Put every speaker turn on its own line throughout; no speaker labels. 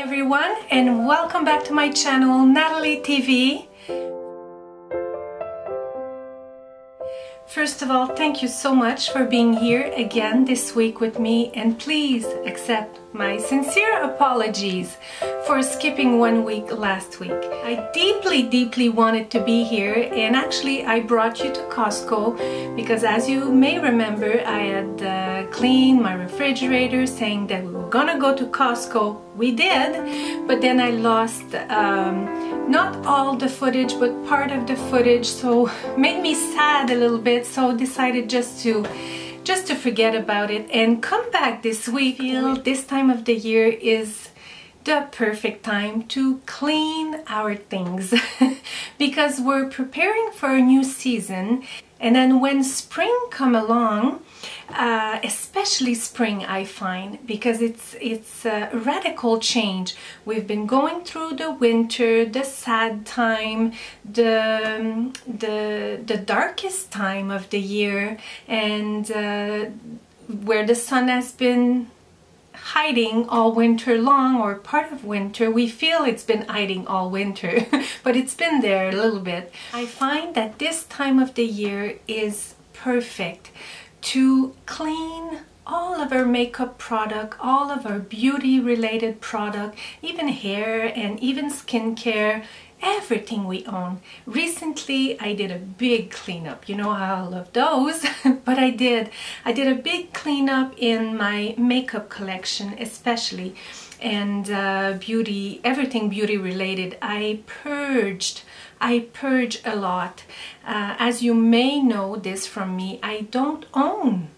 everyone, and welcome back to my channel, Natalie TV. First of all, thank you so much for being here again this week with me, and please accept my sincere apologies for skipping 1 week last week. I deeply wanted to be here, and actually I brought you to Costco because, as you may remember, I had cleaned my refrigerator saying that we were gonna go to Costco. We did, but then I lost not all the footage but part of the footage, so made me sad a little bit, so decided just to forget about it and come back this week. I feel this time of the year is the perfect time to clean our things because we're preparing for a new season, and then when spring come along, especially spring, I find, because it's a radical change. We've been going through the winter, the sad time, the darkest time of the year, and where the sun has been hiding all winter long, or part of winter. We feel it's been hiding all winter, but it's been there a little bit. I find that this time of the year is perfect to clean all of our makeup product, all of our beauty related product, even hair and even skincare, everything we own. Recently I did a big cleanup. You know how I love those, but I did a big cleanup in my makeup collection especially, and beauty, everything beauty related. I purge a lot. As you may know this from me, I don't own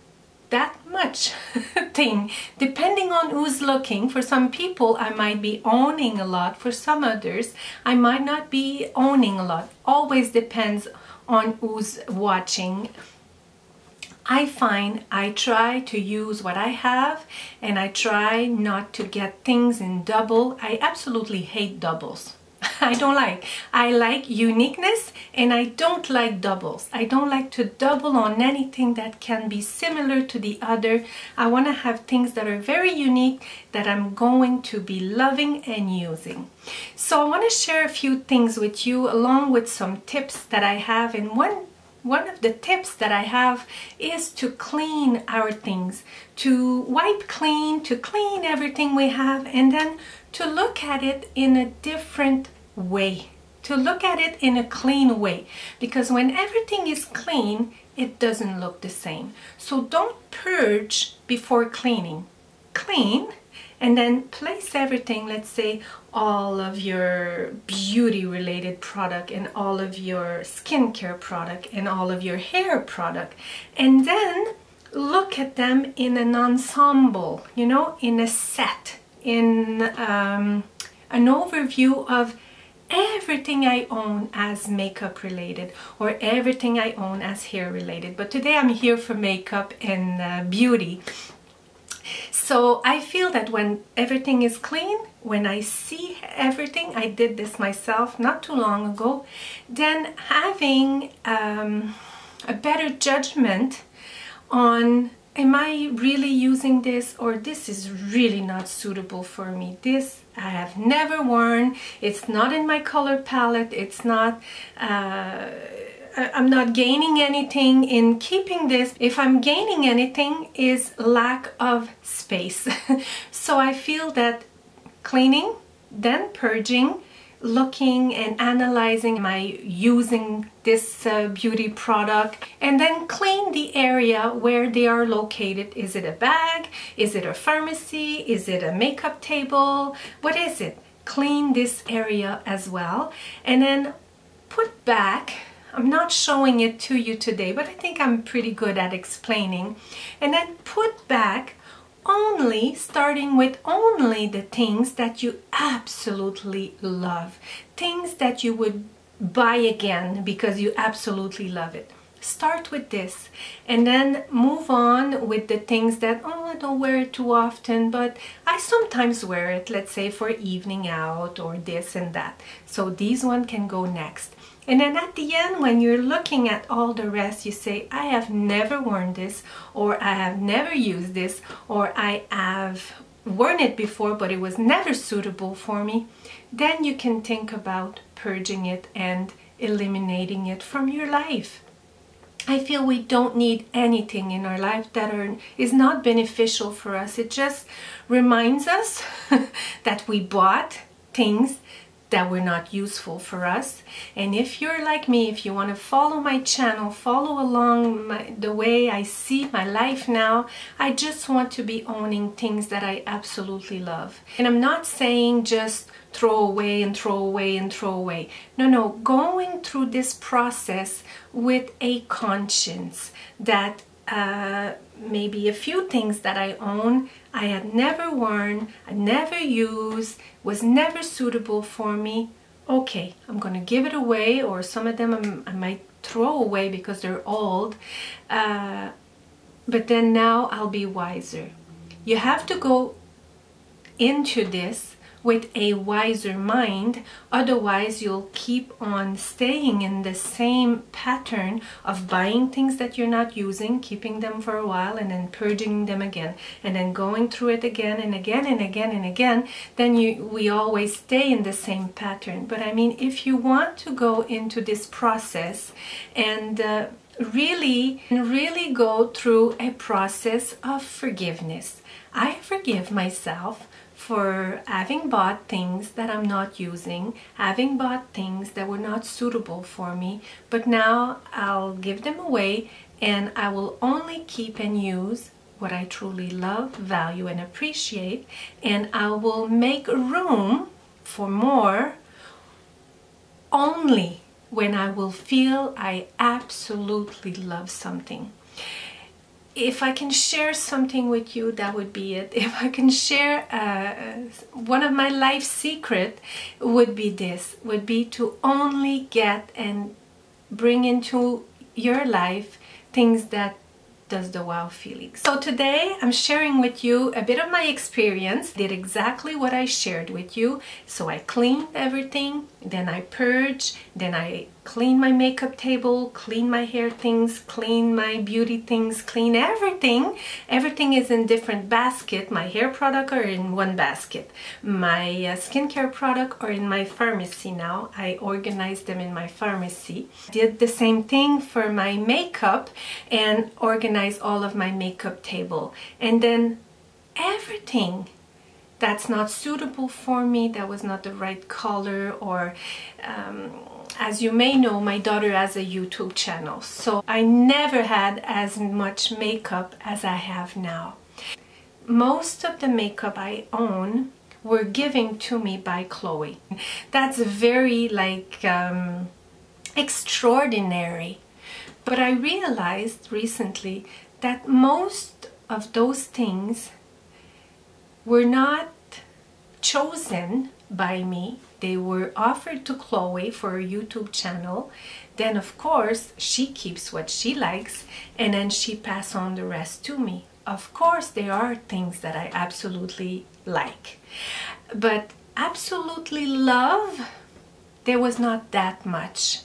that much thing, depending on who's looking. For some people I might be owning a lot, for some others I might not be owning a lot. Always depends on who's watching. I find I try to use what I have, and I try not to get things in double. I absolutely hate doubles. I don't like. I like uniqueness, and I don't like doubles. I don't like to double on anything that can be similar to the other. I want to have things that are very unique that I'm going to be loving and using. So I want to share a few things with you, along with some tips that I have. And one of the tips that I have is to clean our things, to wipe clean, to clean everything we have, and then to look at it in a different way, to look at it in a clean way, because when everything is clean, it doesn't look the same. So don't purge before cleaning. Clean, and then place everything, let's say all of your beauty related product and all of your skincare product and all of your hair product, and then look at them in an ensemble, you know, in a set, in an overview of everything I own as makeup related, or everything I own as hair related. But today I'm here for makeup and beauty. So I feel that when everything is clean, when I see everything, I did this myself not too long ago, then having a better judgment on, am I really using this, or this is really not suitable for me. This I have never worn. It's not in my color palette. It's not, I'm not gaining anything in keeping this. If I'm gaining anything, is lack of space. So I feel that cleaning, then purging, looking and analyzing, am I using this beauty product, and then clean the area where they are located. Is it a bag? Is it a pharmacy? Is it a makeup table? What is it? Clean this area as well, and then put back. I'm not showing it to you today, but I think I'm pretty good at explaining. And then put back only, starting with only the things that you absolutely love, things that you would buy again because you absolutely love it. Start with this, and then move on with the things that, oh, I don't wear it too often, but I sometimes wear it, let's say for evening out or this and that. So these one can go next. And then at the end, when you're looking at all the rest, you say, I have never worn this, or I have never used this, or I have worn it before, but it was never suitable for me, then you can think about purging it and eliminating it from your life. I feel we don't need anything in our life that is not beneficial for us. It just reminds us that we bought things that were not useful for us. And if you're like me, if you want to follow my channel, follow along the way I see my life now, I just want to be owning things that I absolutely love. And I'm not saying just throw away and throw away and throw away. No, going through this process with a conscience that maybe a few things that I own, I had never worn, I never used, was never suitable for me. Okay, I'm going to give it away, or some of them I might throw away because they're old. But then now I'll be wiser. You have to go into this with a wiser mind, otherwise you'll keep on staying in the same pattern of buying things that you're not using, keeping them for a while, and then purging them again, and then going through it again and again and again and again. Then we always stay in the same pattern. But I mean, if you want to go into this process and really go through a process of forgiveness. I forgive myself for having bought things that I'm not using, having bought things that were not suitable for me, but now I'll give them away, and I will only keep and use what I truly love, value, and appreciate, and I will make room for more only when I will feel I absolutely love something. If I can share something with you, that would be it. If I can share one of my life secret, would be this, would be to only get and bring into your life things that does the wow feeling. So today I'm sharing with you a bit of my experience. Did exactly what I shared with you. So I cleaned everything, then I purged, then I clean my makeup table, clean my hair things, clean my beauty things, clean everything. Everything is in different basket. My hair product are in one basket. My skincare product are in my pharmacy now. I organized them in my pharmacy. Did the same thing for my makeup and organized all of my makeup table. And then everything that's not suitable for me, that was not the right color, or as you may know, my daughter has a YouTube channel, so I never had as much makeup as I have now. Most of the makeup I own were given to me by KYLIE. That's very extraordinary. But I realized recently that most of those things were not chosen by me. They were offered to KYLIE for her YouTube channel. Then of course she keeps what she likes, and then she passes on the rest to me. Of course there are things that I absolutely like, but absolutely love, there was not that much.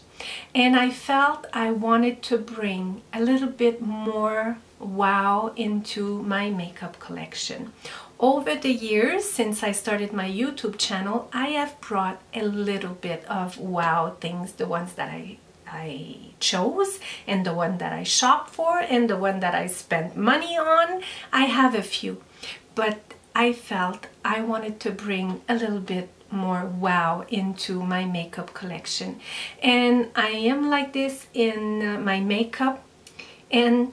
And I felt I wanted to bring a little bit more wow into my makeup collection. Over the years, since I started my YouTube channel, I have brought a little bit of wow things, the ones that I chose, and the one that I shop for, and the one that I spent money on. I have a few, but I felt I wanted to bring a little bit more wow into my makeup collection. And I am like this in my makeup, and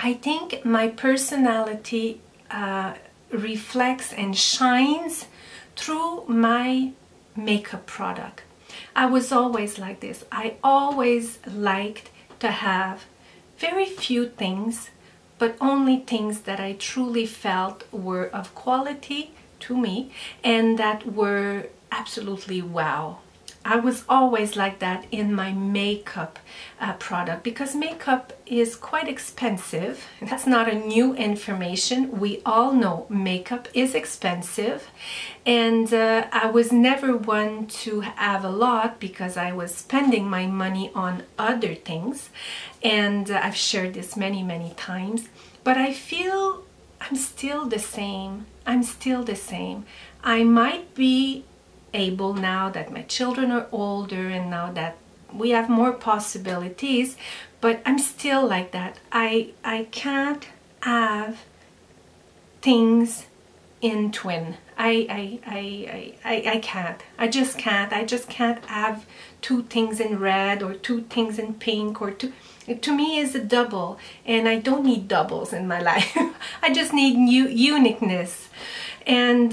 I think my personality reflects and shines through my makeup product. I was always like this. I always liked to have very few things, but only things that I truly felt were of quality to me and that were absolutely wow. I was always like that in my makeup product, because makeup is quite expensive. That's not a new information. We all know makeup is expensive, and I was never one to have a lot because I was spending my money on other things, and I've shared this many times. But I feel I'm still the same. I'm still the same. I might be able, now that my children are older and now that we have more possibilities, but I'm still like that. I can't have things in twin. I can't. I just can't. I just can't have two things in red or two things in pink or two. To me is a double, and I don't need doubles in my life. I just need uniqueness. And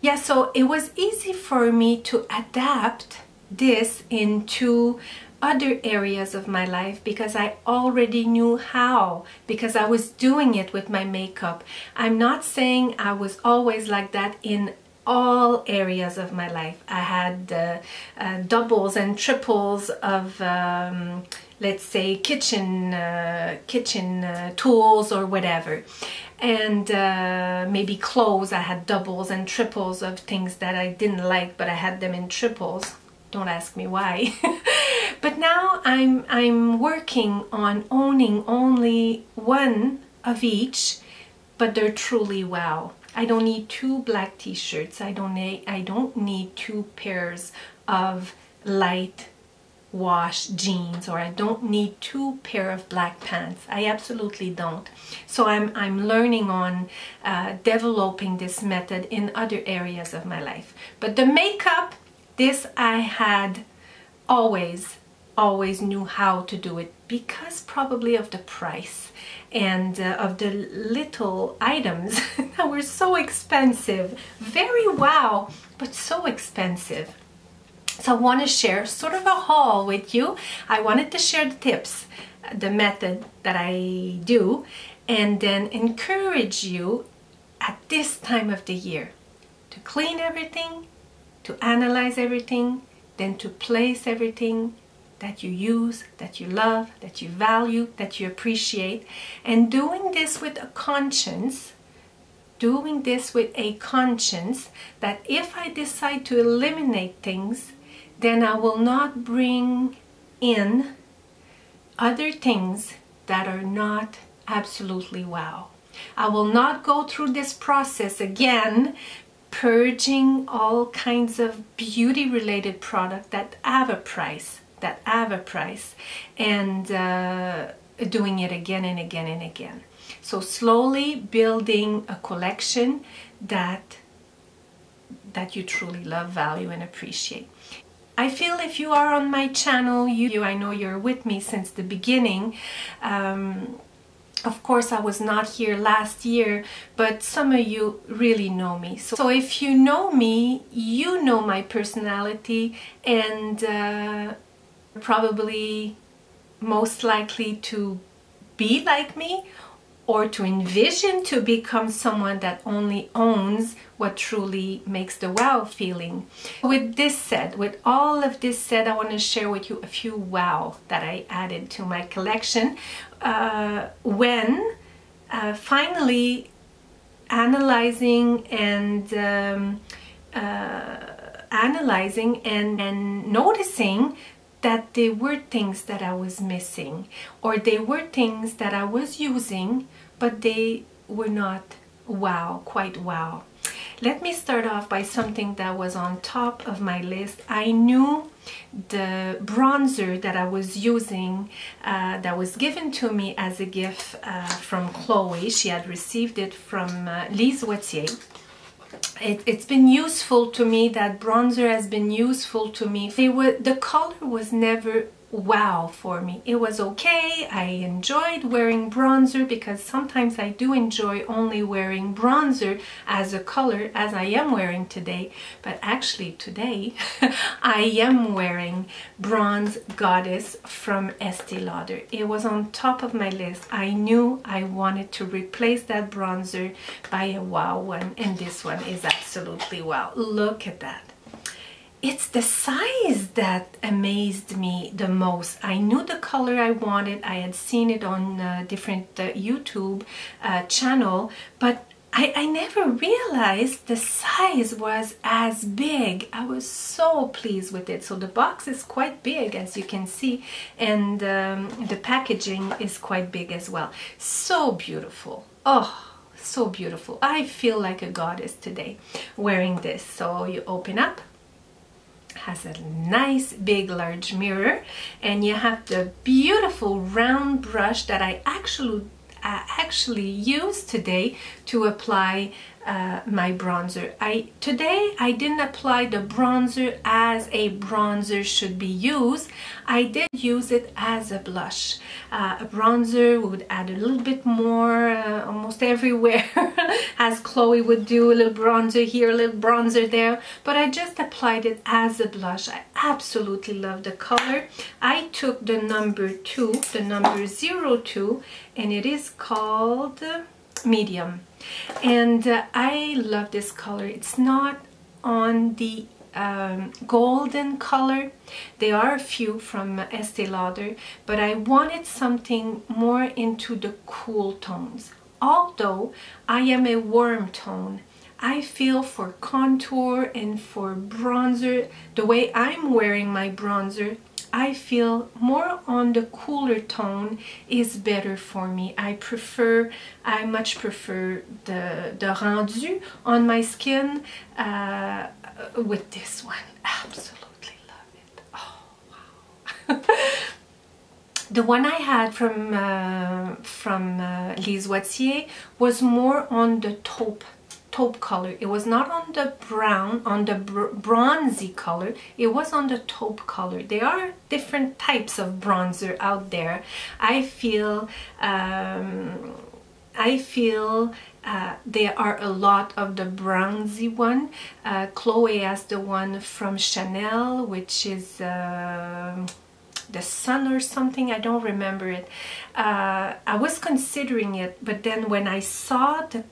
yeah, so it was easy for me to adapt this into other areas of my life because I already knew how, because I was doing it with my makeup. I'm not saying I was always like that in all areas of my life. I had doubles and triples of let's say kitchen tools or whatever, and maybe clothes. I had doubles and triples of things that I didn't like, but I had them in triples. Don't ask me why. But now I'm working on owning only one of each, but they're truly wow. I don't need two black t-shirts. I don't need two pairs of light wash jeans, or I don't need two pair of black pants. I absolutely don't. So I'm learning on developing this method in other areas of my life. But the makeup, this I had always knew how to do it, because probably of the price and of the little items that were so expensive. Very wow, but so expensive. So I want to share sort of a haul with you. I wanted to share the tips, the method that I do, and then encourage you at this time of the year to clean everything, to analyze everything, then to place everything that you use, that you love, that you value, that you appreciate, and doing this with a conscience, that if I decide to eliminate things, then I will not bring in other things that are not absolutely wow. I will not go through this process again, purging all kinds of beauty related products that have a price, and doing it again and again and again. So slowly building a collection that you truly love, value, and appreciate. I feel if you are on my channel, I know you're with me since the beginning. Of course, I was not here last year, but some of you really know me. So if you know me, you know my personality, and probably most likely to be like me, or to envision to become someone that only owns what truly makes the wow feeling. With this said, with all of this said, I want to share with you a few wow that I added to my collection when finally analyzing and noticing that there were things that I was missing, or they were things that I was using, but they were not wow, quite wow. Let me start off by something that was on top of my list. I knew the bronzer that I was using, that was given to me as a gift from Chloe. She had received it from Lise Wattier. It's been useful to me. That bronzer has been useful to me. The color was never wow for me. It was okay. I enjoyed wearing bronzer, because sometimes I do enjoy only wearing bronzer as a color, as I am wearing today. But actually today I am wearing Bronze Goddess from Estee Lauder. It was on top of my list. I knew I wanted to replace that bronzer by a wow one, and this one is absolutely wow. Look at that. It's the size that amazed me the most. I knew the color I wanted. I had seen it on different YouTube channel, but I never realized the size was as big. I was so pleased with it. So the box is quite big, as you can see, and the packaging is quite big as well. So beautiful. Oh, so beautiful. I feel like a goddess today wearing this. So you open up, has a nice big large mirror, and you have the beautiful round brush that I actually used today to apply my bronzer. Today I didn't apply the bronzer as a bronzer should be used. I did use it as a blush. A bronzer would add a little bit more almost everywhere as Chloe would do, a little bronzer here, a little bronzer there, but I just applied it as a blush. I absolutely love the color. I took the number 2, the number 02, and it is called medium, and I love this color. It's not on the golden color. There are a few from Estee Lauder, but I wanted something more into the cool tones. Although I am a warm tone, I feel for contour and for bronzer, the way I'm wearing my bronzer, I feel more on the cooler tone is better for me. I much prefer the rendu on my skin with this one. Absolutely love it. Oh, wow. The one I had from Lise Wattier was more on the taupe color. It was not on the brown, on the bronzy color. It was on the taupe color. There are different types of bronzer out there. I feel there are a lot of the bronzy one. Chloe has the one from Chanel, which is the sun or something. I don't remember it. I was considering it, but then when I saw the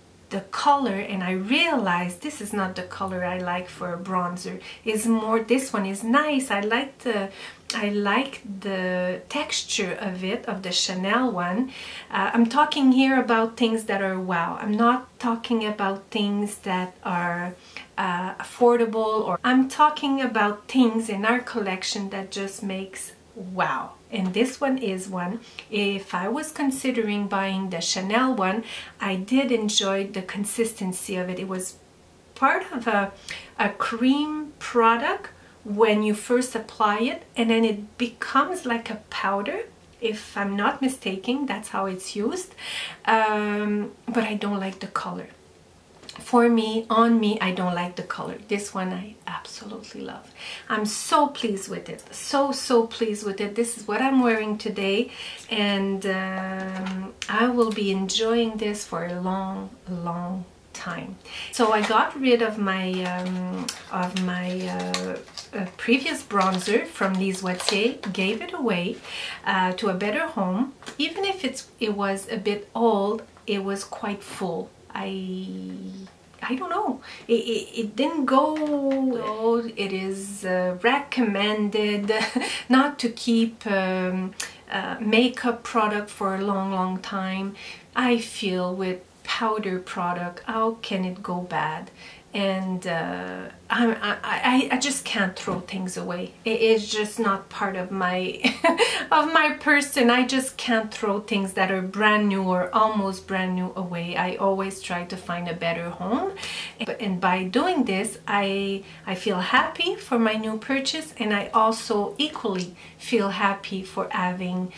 color and I realized this is not the color I like for a bronzer. Is more, this one is nice. I like the texture of it, of the Chanel one. I'm talking here about things that are wow. I'm not talking about things that are affordable, or I'm talking about things in our collection that just makes wow. And this one is one. If I was considering buying the Chanel one, I did enjoy the consistency of it. It was part of a cream product when you first apply it, and then it becomes like a powder. If I'm not mistaken, that's how it's used. But I don't like the color. For me, on me, I don't like the color. This one I absolutely love. I'm so pleased with it. So pleased with it. This is what I'm wearing today, and I will be enjoying this for a long time. So I got rid of my previous bronzer from Lise Wattier, gave it away to a better home. Even if it was a bit old, it was quite full. I don't know, it didn't go. It is recommended not to keep makeup product for a long time. I feel with powder product, how can it go bad? And I just can't throw things away. It is just not part of my of my person. I just can't throw things that are brand new or almost brand new away. I always try to find a better home, and by doing this, I feel happy for my new purchase, and I also equally feel happy for having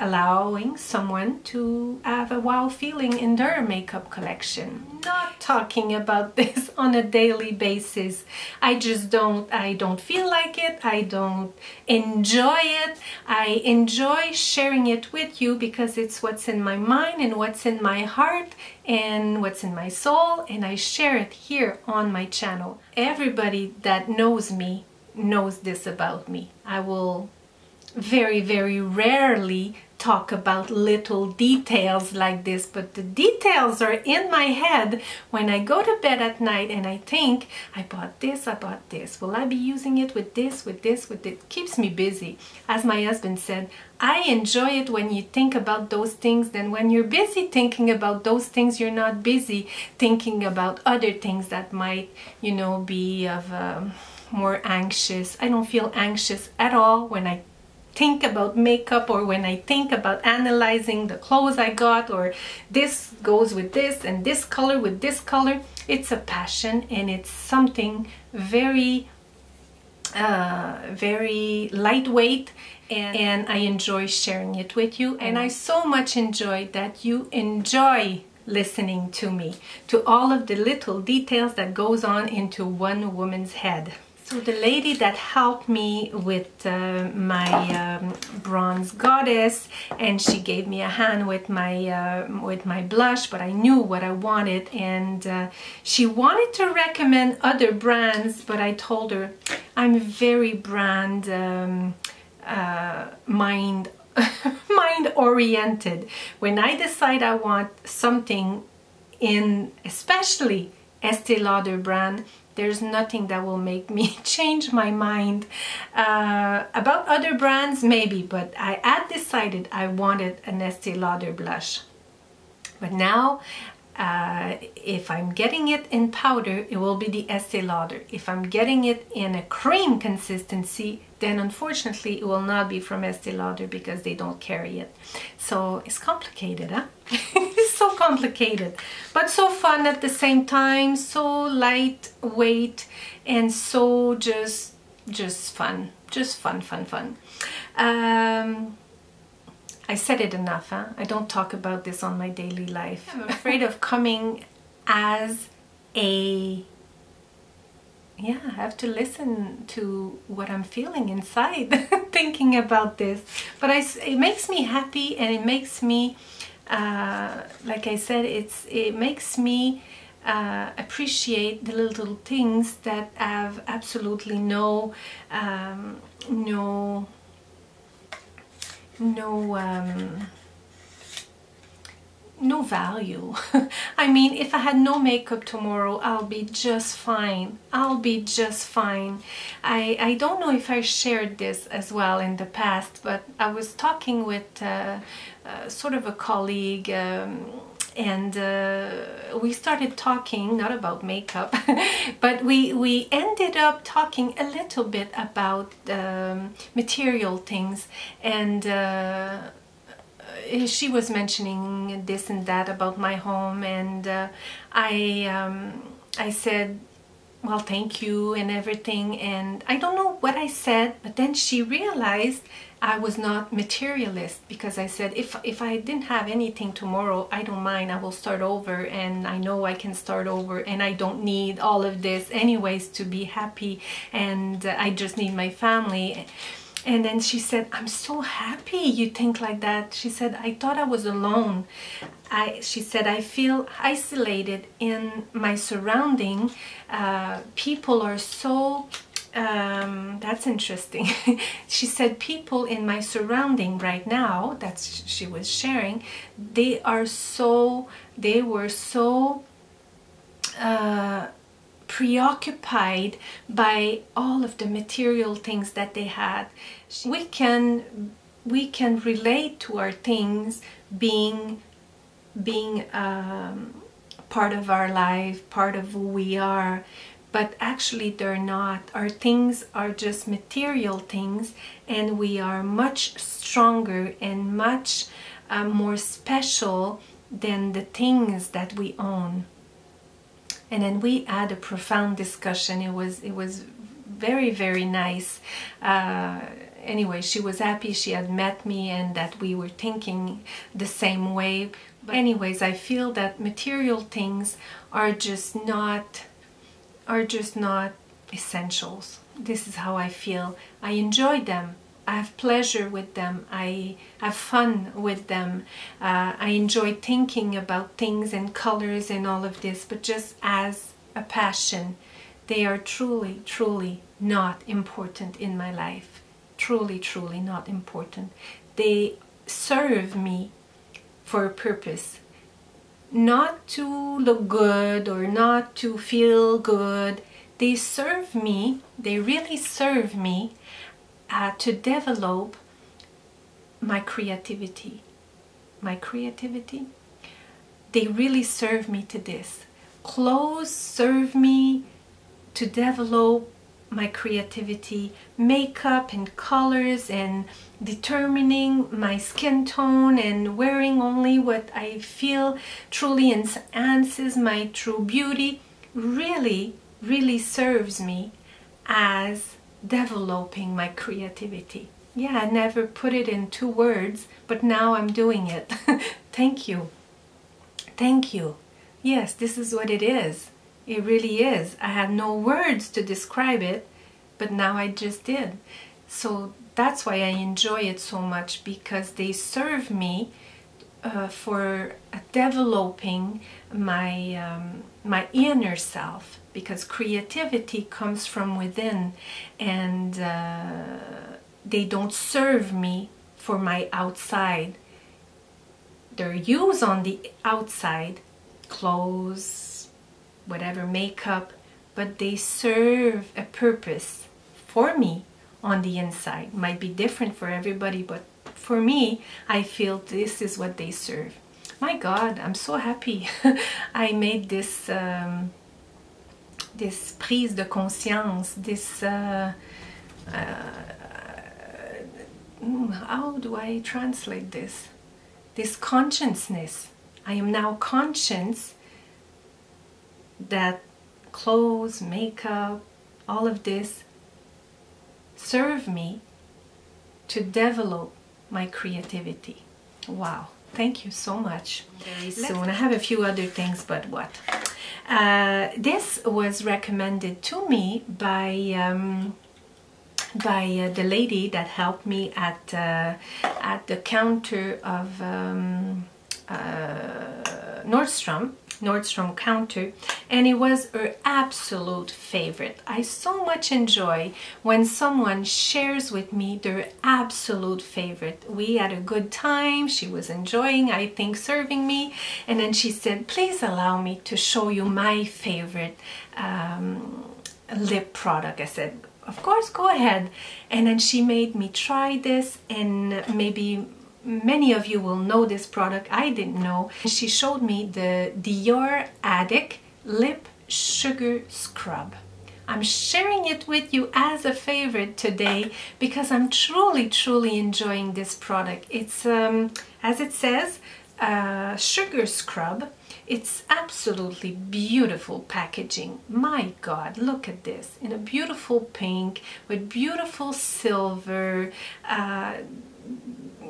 allowing someone to have a wow feeling in their makeup collection. Not talking about this on a daily basis. I don't feel like it. I don't enjoy it. I enjoy sharing it with you because it's what's in my mind and what's in my heart and what's in my soul, and I share it here on my channel. Everybody that knows me knows this about me. I will very rarely talk about little details like this, but the details are in my head when I go to bed at night and I think, I bought this, will I be using it with this, with this, with it? Keeps me busy. As my husband said, I enjoy it when you think about those things. Then when you're busy thinking about those things, you're not busy thinking about other things that might, you know, be of more anxious. I don't feel anxious at all when I think about makeup, or when I think about analyzing the clothes I got, or this goes with this and this color with this color, it's a passion, and it's something very very lightweight, and I enjoy sharing it with you, and I so much enjoy that you enjoy listening to me, to all of the little details that goes on into one woman's head. So the lady that helped me with my bronze goddess, and she gave me a hand with my blush, but I knew what I wanted, and she wanted to recommend other brands, but I told her I'm very brand mind oriented. When I decide I want something in, especially Estee Lauder brand, there's nothing that will make me change my mind. About other brands, maybe, but I had decided I wanted an Estee Lauder blush. But now, if I'm getting it in powder, it will be the Estee Lauder. If I'm getting it in a cream consistency, then unfortunately it will not be from Estee Lauder, because they don't carry it. So it's complicated, huh? It's so complicated, but so fun at the same time, so lightweight, and so just fun, fun. I said it enough, huh? I don't talk about this on my daily life. I'm afraid of coming as a... Yeah, I have to listen to what I'm feeling inside thinking about this. But it makes me happy, and it makes me, like I said, it makes me appreciate the little things that have absolutely no value. I mean, if I had no makeup tomorrow, I'll be just fine. I'll be just fine. I don't know if I shared this as well in the past, but I was talking with sort of a colleague, and we started talking, not about makeup, but we ended up talking a little bit about material things, and she was mentioning this and that about my home, and I said, well, thank you and everything, and I don't know what I said, but then she realized I was not materialist, because I said if I didn't have anything tomorrow, I don't mind, I will start over, and I know I can start over, and I don't need all of this anyways to be happy, and I just need my family. And then she said, I'm so happy you think like that. She said, I thought I was alone. She said, I feel isolated in my surrounding. People are so, that's interesting. She said, people in my surrounding right now, that's she was sharing, they were so preoccupied by all of the material things that they had. We can relate to our things being part of our life, part of who we are, but actually they're not. Our things are just material things, and we are much stronger and much more special than the things that we own. And then we had a profound discussion. It was very, very nice. Anyway, she was happy she had met me and that we were thinking the same way. But anyways, I feel that material things are just not essentials. This is how I feel. I enjoy them. I have pleasure with them. I have fun with them. I enjoy thinking about things and colors and all of this, but just as a passion. They are truly, truly not important in my life. Truly, truly not important. They serve me for a purpose. Not to look good or not to feel good. They serve me, they really serve me to develop my creativity. My creativity, they really serve me to this. Clothes serve me to develop my creativity, makeup and colors and determining my skin tone and wearing only what I feel truly enhances my true beauty, really, really serves me as developing my creativity. Yeah, I never put it into words, but now I'm doing it. Thank you. Thank you. Yes, this is what it is. It really is. I had no words to describe it, but now I just did. So that's why I enjoy it so much, because they serve me for developing my my inner self, because creativity comes from within, and they don't serve me for my outside. They're used on the outside, clothes, whatever, makeup, but they serve a purpose for me on the inside. Might be different for everybody, but for me, I feel this is what they serve. My God, I'm so happy. I made this this prise de conscience, this how do I translate this? This consciousness. I am now conscious that clothes, makeup, all of this serve me to develop my creativity. Wow, thank you so much. Very soon. I have a few other things, but what? This was recommended to me by the lady that helped me at the counter of Nordstrom counter, and it was her absolute favorite. I so much enjoy when someone shares with me their absolute favorite. We had a good time. She was enjoying, I think, serving me, and then she said, please allow me to show you my favorite lip product. I said, of course, go ahead. And then she made me try this, and maybe many of you will know this product. I didn't know. She showed me the Dior Addict Lip Sugar Scrub. I'm sharing it with you as a favorite today because I'm truly, truly enjoying this product. It's, as it says, sugar scrub. It's absolutely beautiful packaging. My God, look at this. In a beautiful pink with beautiful silver.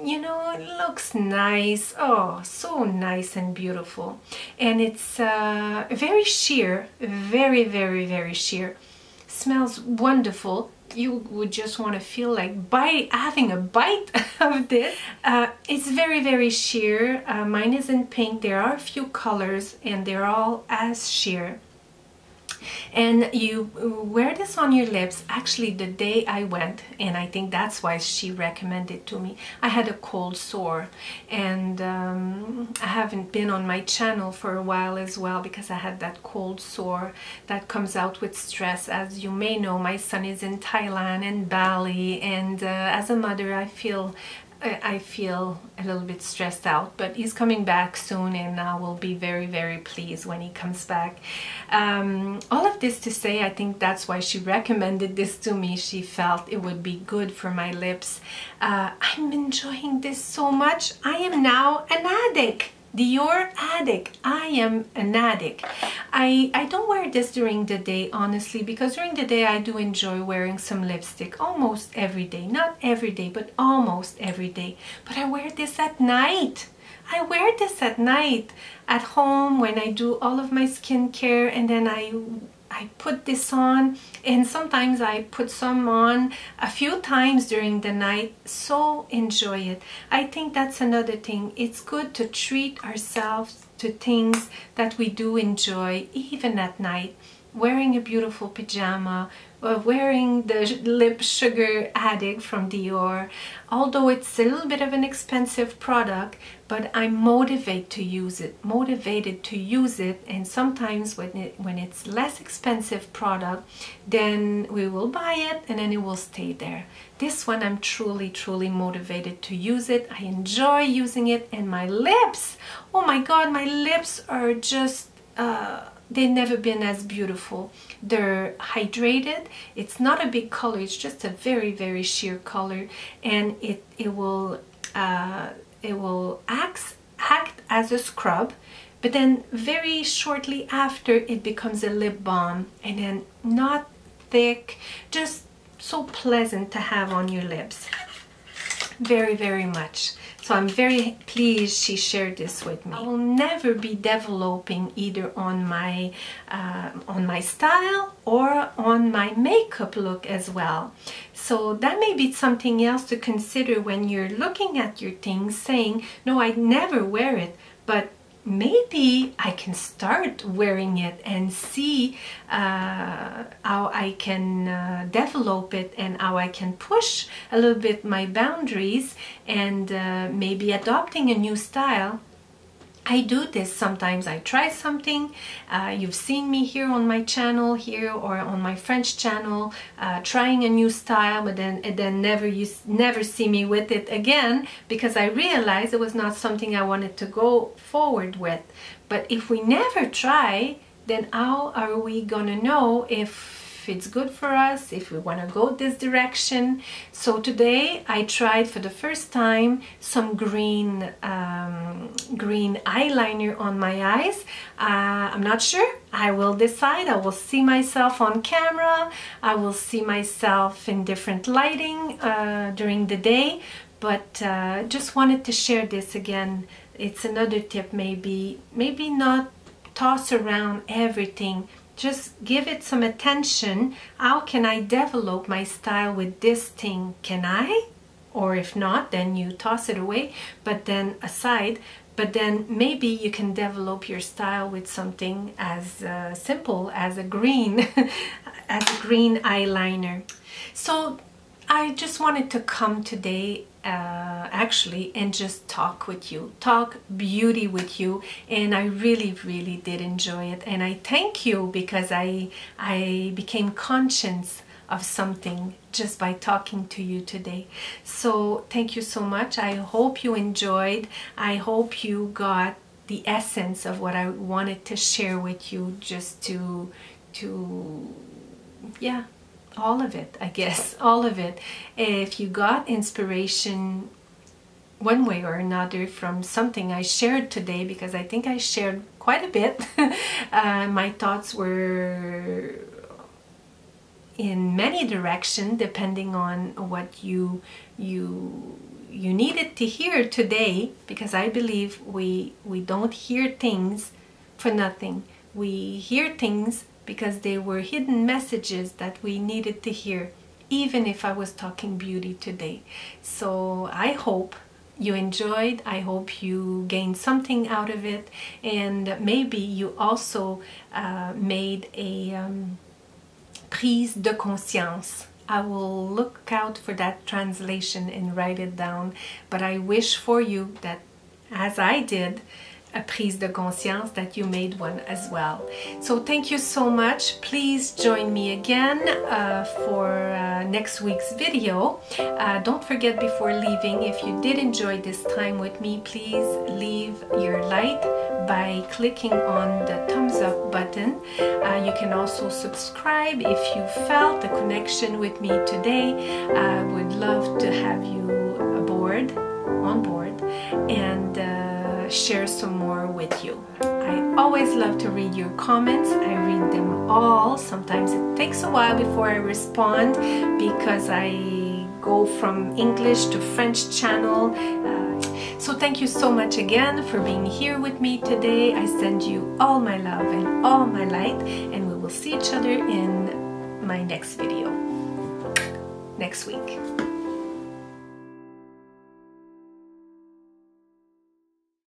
You know, it looks nice. Oh, so nice and beautiful. And it's very sheer, very, very, very sheer. Smells wonderful. You would just want to feel like having a bite of this. It's very, very sheer. Mine is in pink. There are a few colors and they're all as sheer. And you wear this on your lips. Actually, the day I went, and I think that's why she recommended it to me, I had a cold sore, and I haven't been on my channel for a while as well because I had that cold sore that comes out with stress. As you may know, my son is in Thailand and Bali, and as a mother I feel a little bit stressed out, but he's coming back soon, and I will be very, very pleased when he comes back. All of this to say, I think that's why she recommended this to me. She felt it would be good for my lips. I'm enjoying this so much. I am now an addict. Dior Addict. I am an addict. I don't wear this during the day, honestly, because during the day I do enjoy wearing some lipstick almost every day. Not every day, but almost every day. But I wear this at night. I wear this at night at home when I do all of my skincare, and then I put this on, and sometimes I put some on a few times during the night. So enjoy it. I think that's another thing. It's good to treat ourselves to things that we do enjoy, even at night. Wearing a beautiful pajama, wearing the Lip Sugar Addict from Dior. Although it's a little bit of an expensive product, but I'm motivated to use it. And sometimes when it's less expensive product, then we will buy it and then it will stay there. This one, I'm truly, truly motivated to use it. I enjoy using it, and my lips, oh my God, my lips are just they've never been as beautiful. They're hydrated. It's not a big color, it's just a very, very sheer color, and it will act as a scrub, but then very shortly after it becomes a lip balm, and then not thick, just so pleasant to have on your lips. Very, very much. So I'm very pleased she shared this with me. I will never be developing either on my style or on my makeup look as well. So that may be something else to consider when you're looking at your things, saying, no, I'd never wear it, but maybe I can start wearing it and see how I can develop it and how I can push a little bit my boundaries, and maybe adopting a new style. I do this sometimes. I try something. You've seen me here on my channel here or on my French channel trying a new style, but then you never see me with it again, because I realized it was not something I wanted to go forward with. But if we never try, then how are we gonna know if it's good for us, if we want to go this direction? So today I tried for the first time some green eyeliner on my eyes. I'm not sure. I will decide. I will see myself on camera. I will see myself in different lighting during the day. But just wanted to share this again. It's another tip. Maybe not toss around everything. Just give it some attention. How can I develop my style with this thing? Can I? Or if not, then you toss it away, but then aside. But then maybe you can develop your style with something as simple as a green, eyeliner. So I just wanted to come today actually and just talk with you, talk beauty with you, and I really did enjoy it, and I thank you because I became conscious of something just by talking to you today. So thank you so much. I hope you enjoyed. I hope you got the essence of what I wanted to share with you, just to yeah, all of it, I guess, all of it. If you got inspiration one way or another from something I shared today, because I think I shared quite a bit, my thoughts were in many directions depending on what you needed to hear today, because I believe we don't hear things for nothing. We hear things because they were hidden messages that we needed to hear, even if I was talking beauty today. So I hope you enjoyed. I hope you gained something out of it, and maybe you also made a prise de conscience. I will look out for that translation and write it down, but I wish for you that, as I did, a prise de conscience, that you made one as well. So thank you so much. Please join me again for next week's video. Don't forget, before leaving, if you did enjoy this time with me, please leave your like by clicking on the thumbs up button. You can also subscribe if you felt a connection with me today. I would love to have you on board, and share some more with you. I always love to read your comments. I read them all. Sometimes it takes a while before I respond, because I go from English to French channel. So thank you so much again for being here with me today. I send you all my love and all my light, and we will see each other in my next video next week.